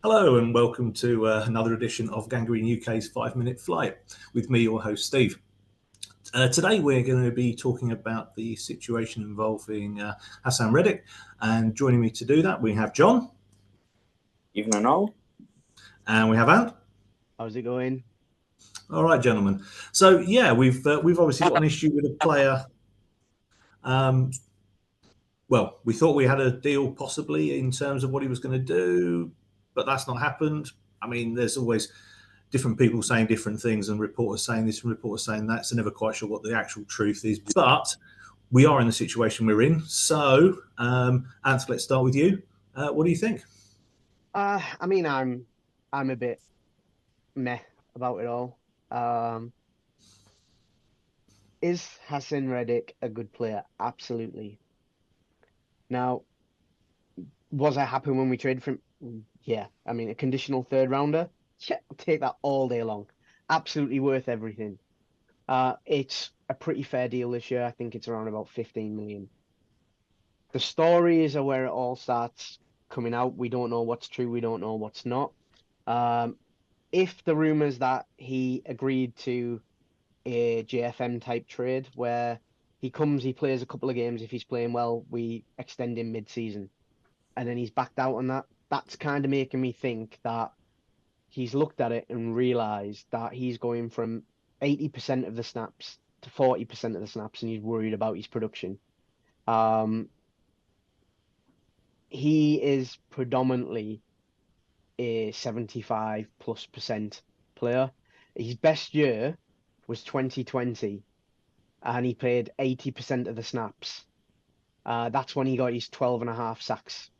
Hello and welcome to another edition of Gangrene UK's 5 Minute Flight with me, your host, Steve. Today we're going to be talking about the situation involving Hassan Reddick, and joining me to do that we have John. Evening all. And we have Ant. How's it going? All right, gentlemen. So yeah, we've obviously got an issue with a player. Well, we thought we had a deal possibly in terms of what he was going to do, but that's not happened. I mean, there's always different people saying different things and reporters saying this and reporters saying that, so never quite sure what the actual truth is. But we are in the situation we're in. So, Ant, let's start with you. What do you think? I mean, I'm a bit meh about it all. Is Hassan Reddick a good player? Absolutely. Now, was I happy when we traded for him? Yeah. I mean, a conditional third rounder? Yeah, I'll take that all day long. Absolutely worth everything. It's a pretty fair deal this year. I think it's around about 15 million. The stories are where it all starts coming out. We don't know what's true. We don't know what's not. If the rumors that he agreed to a JFM type trade where he comes, he plays a couple of games. If he's playing well, we extend him mid-season, and then he's backed out on that. That's kind of making me think that he's looked at it and realized that he's going from 80% of the snaps to 40% of the snaps, and he's worried about his production. He is predominantly a 75+% player. His best year was 2020, and he played 80% of the snaps. That's when he got his 12.5 sacks.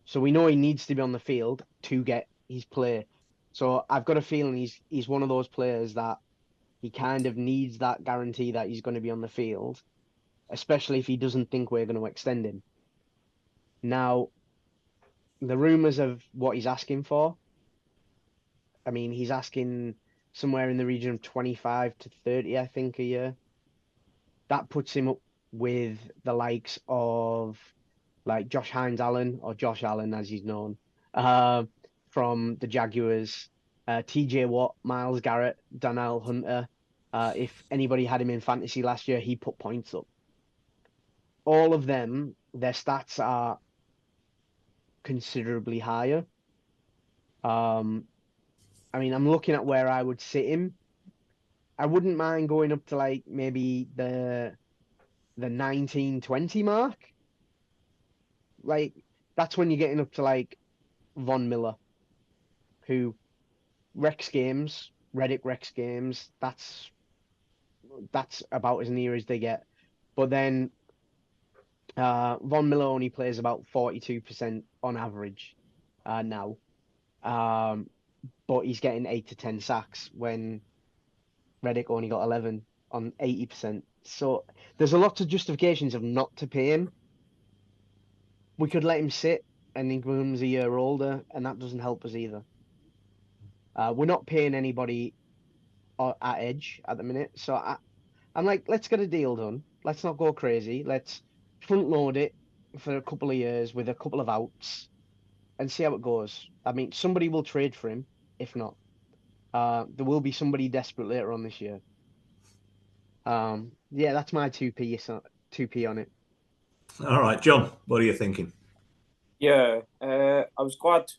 So we know he needs to be on the field to get his play. So I've got a feeling he's one of those players that he kind of needs that guarantee that he's going to be on the field, especially if he doesn't think we're going to extend him. Now, the rumors of what he's asking for, I mean, he's asking somewhere in the region of 25 to 30, I think, a year. That puts him up with the likes of like Josh Hines Allen, or Josh Allen as he's known, from the Jaguars, TJ Watt, Miles Garrett, Danielle Hunter. If anybody had him in fantasy last year, he put points up. All of them, their stats are considerably higher. I mean, I'm looking at where I would sit him. I wouldn't mind going up to like maybe the 19-20 mark. Like, that's when you're getting up to like Von Miller, who Rex games, Reddick Rex games. That's about as near as they get. But then Von Miller only plays about 42% on average now. But he's getting 8 to 10 sacks when Reddick only got 11 on 80%. So there's a lot of justifications of not to pay him. We could let him sit and he becomes a year older, and that doesn't help us either. We're not paying anybody at edge at the minute. So I'm like, let's get a deal done. Let's not go crazy. Let's front load it for a couple of years with a couple of outs and see how it goes. I mean, somebody will trade for him. If not, there will be somebody desperate later on this year. Yeah, that's my 2p on it. All right, John, what are you thinking? Yeah, I was glad.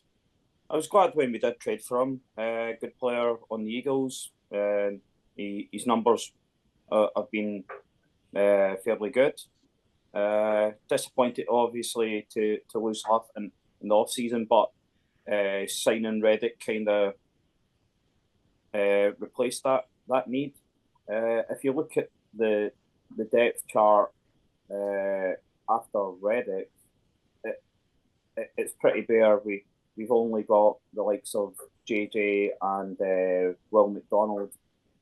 I was glad when we did trade for him. Good player on the Eagles. His numbers have been fairly good. Disappointed, obviously, to lose Huff in the off season, but signing Reddick kind of replaced that need. If you look at the depth chart after Reddick, it's pretty bare. We've only got the likes of JJ and Will McDonald,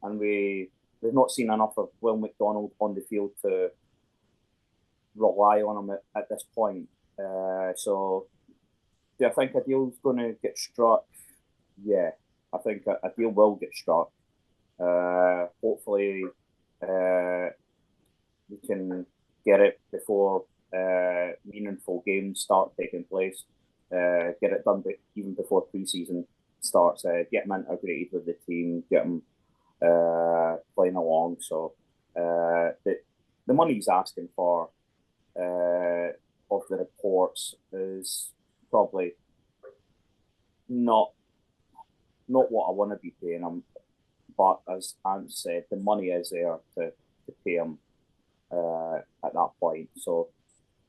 and we've not seen enough of Will McDonald on the field to rely on him at this point. So, do I think a deal's going to get struck? Yeah, I think a deal will get struck. Hopefully, we can get it before meaningful games start taking place. Get it done even before pre-season starts, get him integrated with the team, get him playing along. So the money he's asking for of the reports is probably not what I want to be paying him. But as Ant said, the money is there to pay him at that point. So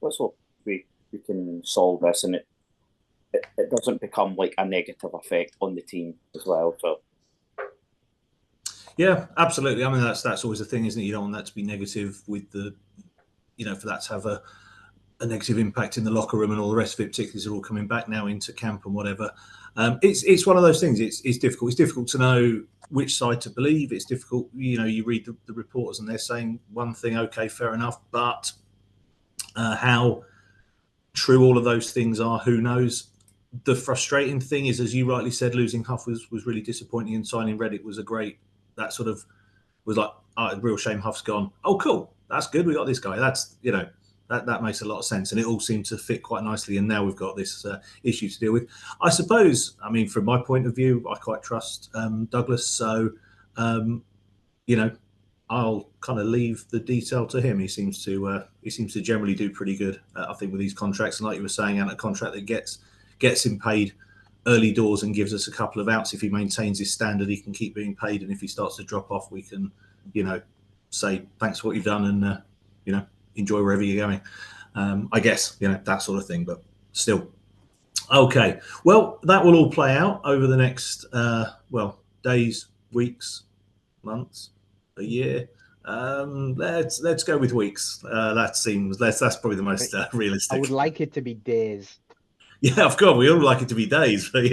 let's hope we can solve this and it doesn't become like a negative effect on the team as well. So yeah, absolutely. I mean, that's always the thing, isn't it? You don't want that to be negative with the, for that to have a negative impact in the locker room and all the rest of it, particularly as they're all coming back now into camp and whatever. It's one of those things. It's difficult. It's difficult to know which side to believe. It's difficult. You read the reporters and they're saying one thing, okay, fair enough, but how true all of those things are, who knows? The frustrating thing is, as you rightly said, losing Huff was really disappointing, and signing Reddick was that sort of was like, oh, real shame Huff's gone. Oh, cool, that's good. We got this guy. That's that makes a lot of sense, and it all seemed to fit quite nicely. And now we've got this issue to deal with. I suppose, I mean, from my point of view, I quite trust Douglas. So, I'll kind of leave the detail to him. He seems to generally do pretty good, I think, with these contracts. And like you were saying, and a contract that gets him paid early doors and gives us a couple of outs. If he maintains his standard, he can keep being paid. And if he starts to drop off, we can, say thanks for what you've done and enjoy wherever you're going. I guess that sort of thing. But still, okay. Well, that will all play out over the next days, weeks, months, a year. Let's go with weeks. That's probably the most realistic. I would like it to be days. Yeah, of course, we all like it to be days, but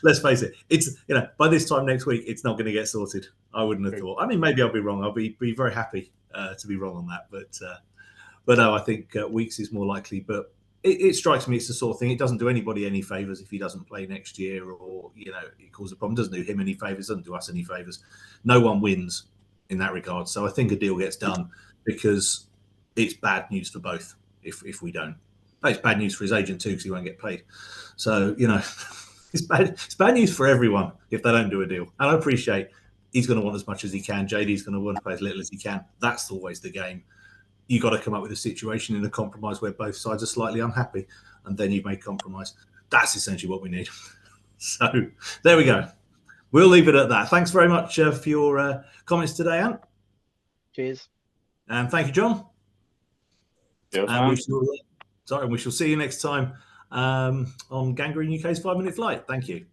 let's face it. It's by this time next week, it's not going to get sorted. I wouldn't have thought. I mean, maybe I'll be wrong. I'll be very happy to be wrong on that, but no, I think weeks is more likely. But it strikes me it's the sort of thing. It doesn't do anybody any favors if he doesn't play next year, or it causes a problem. It doesn't do him any favors. Doesn't do us any favors. No one wins in that regard. So I think a deal gets done because it's bad news for both if we don't. It's bad news for his agent too because he won't get paid. So it's bad news for everyone if they don't do a deal. And I appreciate he's going to want as much as he can. JD's going to want to play as little as he can. That's always the game. You got to come up with a situation in a compromise where both sides are slightly unhappy, and then you make compromise. That's essentially what we need. So there we go. We'll leave it at that. Thanks very much for your comments today, Ant. Cheers. And thank you, John. Cheers, and we shall see you next time on Gangrene UK's 5 Minute Flight. Thank you.